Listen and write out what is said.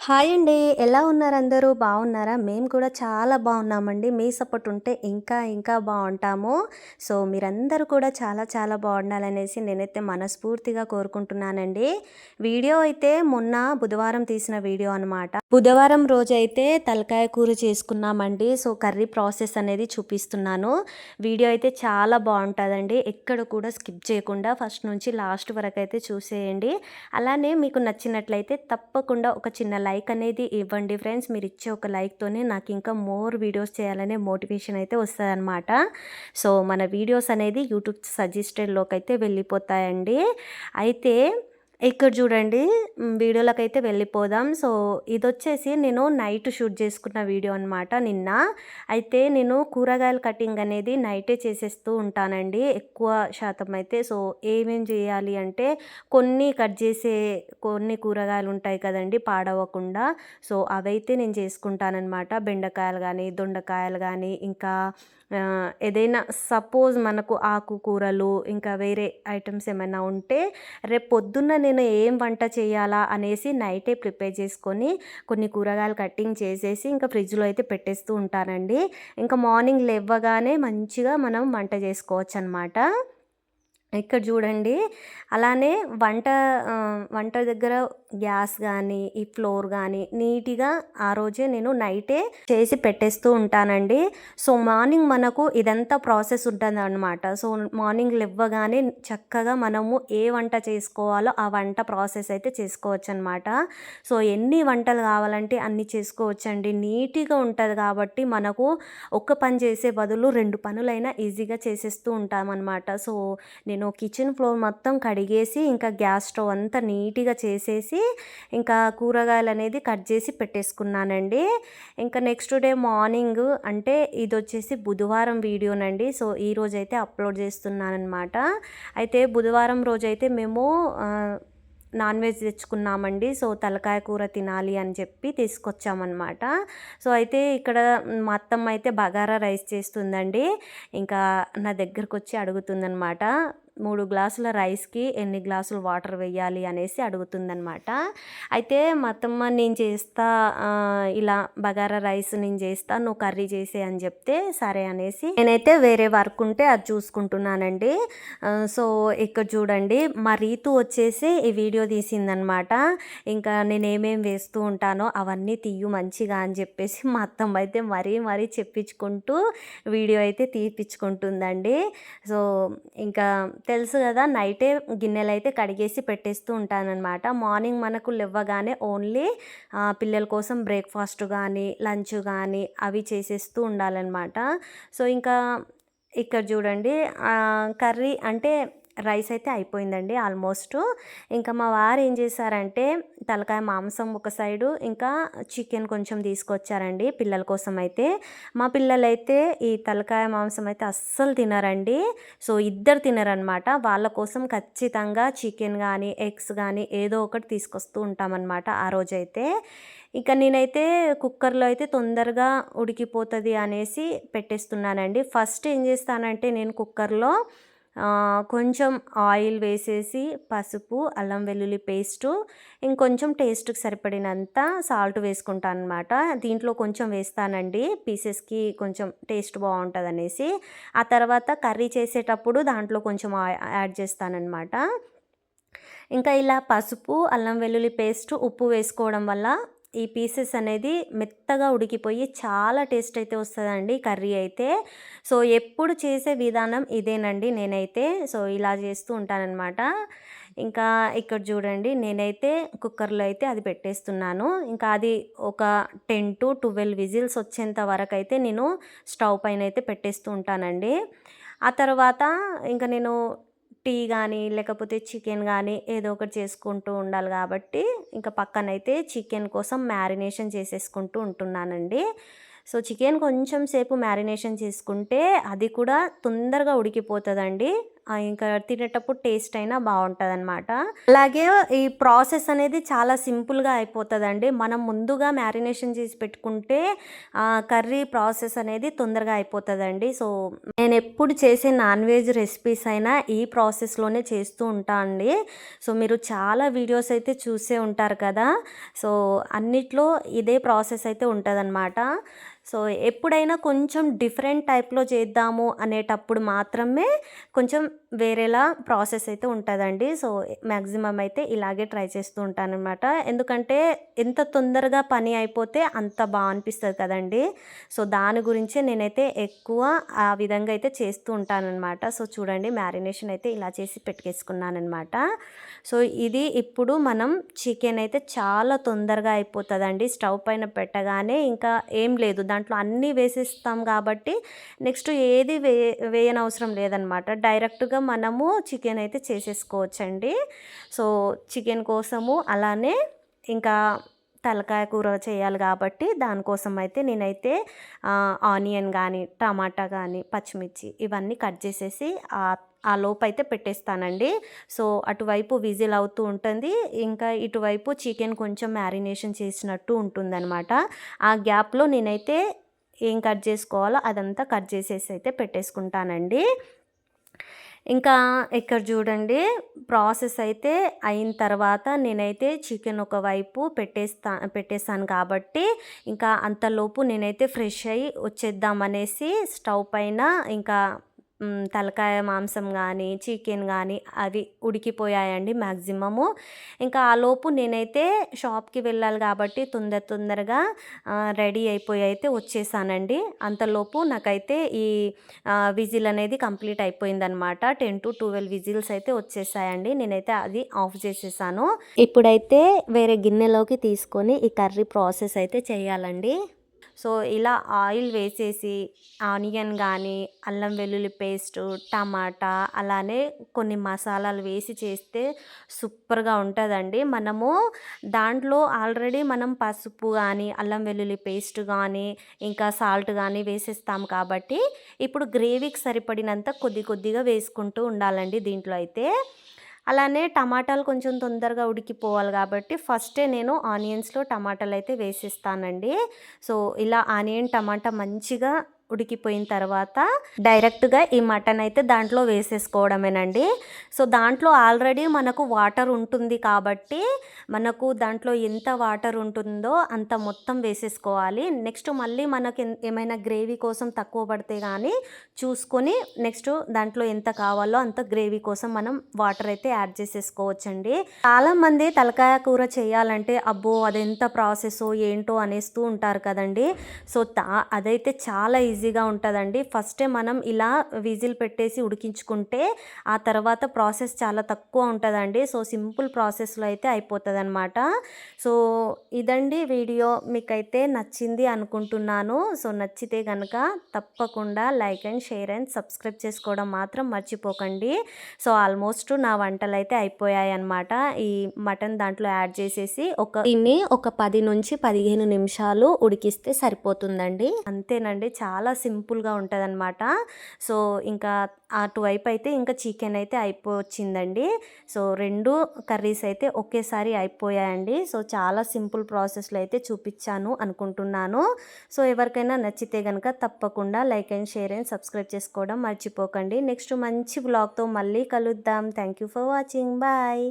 Hi అండి. ఎలా ఉన్నారు అందరూ? బాగున్నారా? మేము కూడా చాలా బాగున్నామండి. మీ సపోర్ట్ ఉంటే ఇంకా బాగుంటాము. సో, మీరందరూ కూడా చాలా చాలా బాగుండాలనేసి నేనైతే మనస్ఫూర్తిగా కోరుకుంటున్నానండి. వీడియో అయితే మొన్న బుధవారం తీసిన వీడియో అనమాట. బుధవారం రోజైతే తలకాయ కూర చేసుకున్నామండి. సో, కర్రీ ప్రాసెస్ అనేది చూపిస్తున్నాను. వీడియో అయితే చాలా బాగుంటుందండి. ఎక్కడ కూడా స్కిప్ చేయకుండా ఫస్ట్ నుంచి లాస్ట్ వరకు అయితే చూసేయండి. అలానే మీకు నచ్చినట్లయితే తప్పకుండా ఒక చిన్న లైక్ అనేది ఇవ్వండి ఫ్రెండ్స్. మీరు ఇచ్చే ఒక లైక్‌తోనే నాకు ఇంకా మోర్ వీడియోస్ చేయాలనే మోటివేషన్ అయితే వస్తదనమాట. సో, మన వీడియోస్ అనేది యూట్యూబ్ సజెస్టెడ్‌లోకైతే వెళ్ళిపోతాయండి. అయితే ఇక్కడ చూడండి, వీడియోలకైతే వెళ్ళిపోదాం. సో, ఇదొచ్చేసి నేను నైట్ షూట్ చేసుకున్న వీడియో అనమాట నిన్న. అయితే నేను కూరగాయల కటింగ్ అనేది నైటే చేసేస్తూ ఉంటానండి ఎక్కువ శాతం అయితే. సో, ఏమేం చేయాలి అంటే కొన్ని కూరగాయలు ఉంటాయి కదండీ పాడవకుండా. సో, అవైతే నేను చేసుకుంటాననమాట. బెండకాయలు గానీ, దొండకాయలు గానీ, ఇంకా ఏదైనా సపోజ్ మనకు ఆకుకూరలు ఇంకా వేరే ఐటెమ్స్ ఏమైనా ఉంటే రేపు పొద్దున్న నేను ఏం వంట చేయాలా అనేసి నైటే ప్రిపేర్ చేసుకొని కొన్ని కూరగాయలు కటింగ్ చేసేసి ఇంకా ఫ్రిడ్జ్‌లో అయితే పెట్టేస్తూ ఉంటానండి. ఇంకా మార్నింగ్ లెవ్వగానే మంచిగా మనం వంట చేసుకోవచ్చనమాట. ఇక్కడ చూడండి, అలానే వంట దగ్గర గ్యాస్ గానీ, ఈ ఫ్లోర్ గానీ నీట్‌గా ఆ రోజే నేను నైటే చేసి పెట్టేస్తూ ఉంటానండి. సో, మార్నింగ్ మనకు ఇదంతా ప్రాసెస్ ఉంటదనమాట. సో, మార్నింగ్ లెవ్వగానే చక్కగా మనము ఏ వంట చేసుకోవాలో ఆ వంట ప్రాసెస్ అయితే చేసుకోవచ్చనమాట. సో, ఎన్ని వంటలు కావాలంటే అన్ని చేసుకోవచ్చండి. నీట్‌గా ఉంటది కాబట్టి మనకు ఒక్క పని చేసే బదులు 2 పనులైనా ఈజీగా చేసేస్తూ ఉంటామనమాట. సో, నేను కిచెన్ ఫ్లోర్ మొత్తం కడిగేసి ఇంకా గ్యాస్ స్టవ్ అంతా నీట్‌గా చేసేసి ఇంకా కూరగాయలు అనేది కట్ చేసి పెట్టేసుకున్నానండి. ఇంకా నెక్స్ట్ డే మార్నింగ్ అంటే ఇదొచ్చేసి బుధవారం వీడియోనండి. సో, ఈరోజైతే అప్లోడ్ చేస్తున్నాననమాట. అయితే బుధవారం రోజైతే మేము నాన్ వెజ్ తెచ్చుకున్నామండి. సో, తలకాయ కూర తినాలి అని చెప్పి తీసుకొచ్చామన్నమాట. సో, అయితే ఇక్కడ మా అత్తమ్మ అయితే బగారా రైస్ చేస్తుందండి. ఇంకా నా దగ్గరకొచ్చి అడుగుతుందనమాట. 3 గ్లాసుల రైస్‌కి ఎన్ని గ్లాసులు వాటర్ వెయ్యాలి అనేసి అడుగుతుందనమాట. అయితే మా అత్తమ్మ నేను చేస్తా, ఇలా బగారా రైస్ నేను చేస్తా, నువ్వు కర్రీ చేసేయి అని చెప్తే సరే అనేసి నేనైతే వేరే వర్క్ ఉంటే అది చూసుకుంటున్నానండి. సో, ఇక్కడ చూడండి, మా రీతు వచ్చేసి ఈ వీడియో తీసిందనమాట. ఇంకా నేనేమేం వేస్తూ ఉంటానో అవన్నీ తీయు మంచిగా అని చెప్పేసి మా అత్తమ్మ అయితే మరీ చెప్పించుకుంటూ వీడియో అయితే తీపిచ్చుకుంటుందండి. సో, ఇంకా తెలుసు కదా, నైటే గిన్నెలైతే కడిగేసి పెట్టేస్తూ ఉంటాననమాట. మార్నింగ్ మనకు లెవ్వగానే ఓన్లీ పిల్లల కోసం బ్రేక్‌ఫాస్ట్ గానీ, లంచ్ గానీ అవి చేసేస్తూ ఉండాలనమాట. సో, ఇంకా ఇక్కడ చూడండి, కర్రీ అంటే రైస్ అయితే అయిపోయిందండి ఆల్మోస్ట్. ఇంకా మా వారు ఏం చేశారంటే తలకాయ మాంసం ఒక సైడు, ఇంకా చికెన్ కొంచెం తీసుకొచ్చారండి పిల్లల కోసం అయితే. మా పిల్లలైతే ఈ తలకాయ మాంసం అయితే అస్సలు తినరండి. సో, ఇద్దరు తినరనమాట. వాళ్ళ కోసం ఖచ్చితంగా చికెన్ కానీ, ఎగ్స్ కానీ ఏదో ఒకటి తీసుకొస్తూ ఉంటామన్నమాట ఆ రోజైతే. ఇక నేనైతే కుక్కర్‌లో అయితే తొందరగా ఉడికిపోతది అనేసి పెట్టేస్తున్నానండి. ఫస్ట్ ఏం చేస్తానంటే నేను కుక్కర్‌లో కొంచెం ఆయిల్ వేసేసి పసుపు, అల్లం వెల్లుల్లి పేస్టు, ఇంకొంచెం టేస్ట్‌కి సరిపడినంత సాల్ట్ వేసుకుంటాననమాట. దీంట్లో కొంచెం వేస్తానండి పీసెస్‌కి కొంచెం టేస్ట్ బావుంటదనేసి. ఆ తర్వాత కర్రీ చేసేటప్పుడు దాంట్లో కొంచెం యాడ్ చేస్తాననమాట. ఇంకా ఇలా పసుపు, అల్లం వెల్లుల్లి పేస్టు, ఉప్పు వేసుకోవడం వల్ల ఈ పీసెస్ అనేది మెత్తగా ఉడికిపోయి చాలా టేస్ట్ అయితే వస్తదండి కర్రీ అయితే. సో, ఎప్పుడు చేసే విధానం ఇదేనండి నేనైతే. సో, ఇలా చేస్తూ ఉంటాననమాట. ఇంకా ఇక్కడ చూడండి, నేనైతే కుక్కర్‌లో అయితే అది పెట్టేస్తున్నాను. ఇంకా అది ఒక 10-12 విజిల్స్ వచ్చేంత వరకైతే నేను స్టవ్ పైనైతే పెట్టేస్తూ ఉంటానండి. ఆ తర్వాత ఇంక నేను టీ గానీ, లేకపోతే చికెన్ గానీ ఏదో ఒకటి చేసుకుంటూ ఉండాలి గాబట్టి, ఇంక పక్కనైతే చికెన్ కోసం మ్యారినేషన్ చేసేసుకుంటూ ఉంటున్నానండి. సో, చికెన్ కొంచెం సేపు మ్యారినేషన్ చేసుకుంటే అది కూడా తొందరగా ఉడికిపోతదండి. ఇంకా తినేటప్పుడు టేస్ట్ అయినా బాగుంటుందన్నమాట. అలాగే ఈ ప్రాసెస్ అనేది చాలా సింపుల్గా అయిపోతుందండి. మనం ముందుగా మ్యారినేషన్ చేసి పెట్టుకుంటే కర్రీ ప్రాసెస్ అనేది తొందరగా అయిపోతుందండి. సో నేను ఎప్పుడు చేసే నాన్ వెజ్ రెసిపీస్ అయినా ఈ ప్రాసెస్లోనే చేస్తూ ఉంటా అండి. సో మీరు చాలా వీడియోస్ అయితే చూసే ఉంటారు కదా. సో అన్నిట్లో ఇదే ప్రాసెస్ అయితే ఉంటుందన్నమాట. సో ఎప్పుడైనా కొంచెం డిఫరెంట్ టైప్లో చేద్దాము అనేటప్పుడు మాత్రమే కొంచెం వేరేలా ప్రాసెస్ అయితే ఉంటుందండి. సో మ్యాక్సిమం అయితే ఇలాగే ట్రై చేస్తూ ఉంటానన్నమాట. ఎందుకంటే ఎంత తొందరగా పని అయిపోతే అంత బాగా అనిపిస్తుంది కదండి. సో దాని గురించే నేనైతే ఎక్కువ ఆ విధంగా అయితే చేస్తూ ఉంటానన్నమాట. సో చూడండి, మ్యారినేషన్ అయితే ఇలా చేసి పెట్టుకేసుకున్నానమాట. సో ఇది ఇప్పుడు మనం చికెన్ అయితే చాలా తొందరగా అయిపోతుందండి. స్టవ్ పైన పెట్టగానే ఇంకా ఏం లేదు, దాంట్లో అన్నీ వేసేస్తాం కాబట్టి నెక్స్ట్ ఏది వేయనవసరం లేదనమాట. డైరెక్ట్గా మనము చికెన్ అయితే చేసేసుకోవచ్చండి. సో చికెన్ కోసము అలానే ఇంకా తలకాయ కూర చేయాలి కాబట్టి దానికోసం అయితే నేనైతే ఆనియన్ కానీ, టమాటా కానీ, పచ్చిమిర్చి ఇవన్నీ కట్ చేసేసి ఆ లోపు అయితే పెట్టేస్తానండి. సో అటువైపు విజిల్ అవుతూ ఉంటుంది, ఇంకా ఇటువైపు చికెన్ కొంచెం మ్యారినేషన్ చేసినట్టు ఉంటుందన్నమాట. ఆ గ్యాప్లో నేనైతే ఏం కట్ చేసుకోవాలో అదంతా కట్ చేసేసి అయితే పెట్టేసుకుంటానండి. ఇంకా ఇక్కడ చూడండి, ప్రాసెస్ అయితే అయిన తర్వాత నేనైతే చికెన్ ఒకవైపు పెట్టేస్తాను కాబట్టి ఇంకా అంతలోపు నేనైతే ఫ్రెష్ అయ్యి వచ్చేద్దామనేసి స్టవ్ పైన ఇంకా తలకాయ మాంసం కానీ, చికెన్ కానీ అవి ఉడికిపోయాయండి మ్యాక్సిమము. ఇంకా ఆలోపు నేనైతే షాప్కి వెళ్ళాలి కాబట్టి తొందరగా రెడీ అయిపోయి అయితే వచ్చేసానండి. అంతలోపు నాకైతే ఈ విజిల్ అనేది కంప్లీట్ అయిపోయిందనమాట. 10 to 12 విజిల్స్ అయితే వచ్చేసాయండి. నేనైతే అది ఆఫ్ చేసేసాను. ఇప్పుడైతే వేరే గిన్నెలోకి తీసుకొని ఈ కర్రీ ప్రాసెస్ అయితే చేయాలండి. సో ఇలా ఆయిల్ వేసేసి ఆనియన్ కానీ, అల్లం వెల్లుల్లి పేస్టు, టమాటా అలానే కొన్ని మసాలాలు వేసి చేస్తే సూపర్గా ఉంటుందండి. మనము దాంట్లో ఆల్రెడీ మనం పసుపు కానీ, అల్లం వెల్లుల్లి పేస్ట్ కానీ, ఇంకా సాల్ట్ కానీ వేసేస్తాం కాబట్టి ఇప్పుడు గ్రేవీకి సరిపడినంత కొద్దిగా వేసుకుంటూ ఉండాలండి దీంట్లో అయితే. అలానే టమాటాలు కొంచెం తొందరగా ఉడికిపోవాలి కాబట్టి ఫస్టే నేను ఆనియన్స్లో టమాటాలు అయితే వేసేస్తానండి. సో ఇలా ఆనియన్ టమాటా మంచిగా ఉడికిపోయిన తర్వాత డైరెక్ట్గా ఈ మటన్ అయితే దాంట్లో వేసేసుకోవడమేనండి. సో దాంట్లో ఆల్రెడీ మనకు వాటర్ ఉంటుంది కాబట్టి మనకు దాంట్లో ఎంత వాటర్ ఉంటుందో అంత మొత్తం వేసేసుకోవాలి. నెక్స్ట్ మళ్ళీ మనకి ఏమైనా గ్రేవీ కోసం తక్కువ పడితే కానీ చూసుకొని నెక్స్ట్ దాంట్లో ఎంత కావాలో అంత గ్రేవీ కోసం మనం వాటర్ అయితే యాడ్ చేసేసుకోవచ్చండి. చాలామంది తలకాయ కూర చేయాలంటే అబ్బో అదెంత ప్రాసెస్ ఏంటో అనేస్తూ ఉంటారు కదండి. సో అదైతే చాలా ఈజీగా ఉంటుందండి. ఫస్టే మనం ఇలా విజిల్ పెట్టేసి ఉడికించుకుంటే ఆ తర్వాత ప్రాసెస్ చాలా తక్కువ ఉంటుందండి. సో సింపుల్ ప్రాసెస్లో అయితే అయిపోతుంది అనమాట. సో ఇదండి వీడియో, మీకైతే నచ్చింది అనుకుంటున్నాను. సో నచ్చితే కనుక తప్పకుండా like and share and subscribe చేసుకోవడం మాత్రం మర్చిపోకండి. సో ఆల్మోస్ట్ నా వంటలు అయితే అయిపోయాయి అనమాట. ఈ మటన్ దాంట్లో యాడ్ చేసేసి దీన్ని ఒక 10 నుంచి 15 నిమిషాలు ఉడికిస్తే సరిపోతుందండి. అంతేనండి, చాలా సింపుల్గా ఉంటుంది అనమాట. సో ఇంకా అటువైపు అయితే ఇంకా చికెన్ అయితే అయిపోవచ్చిందండి. సో 2 కర్రీస్ అయితే ఒకేసారి అయిపోయాయండి. సో చాలా సింపుల్ ప్రాసెస్లో అయితే చూపించాను అనుకుంటున్నాను. సో ఎవరికైనా నచ్చితే కనుక తప్పకుండా like and share and subscribe చేసుకోవడం మర్చిపోకండి. నెక్స్ట్ మంచి వ్లాగ్తో మళ్ళీ కలుద్దాం. Thank you for watching. Bye.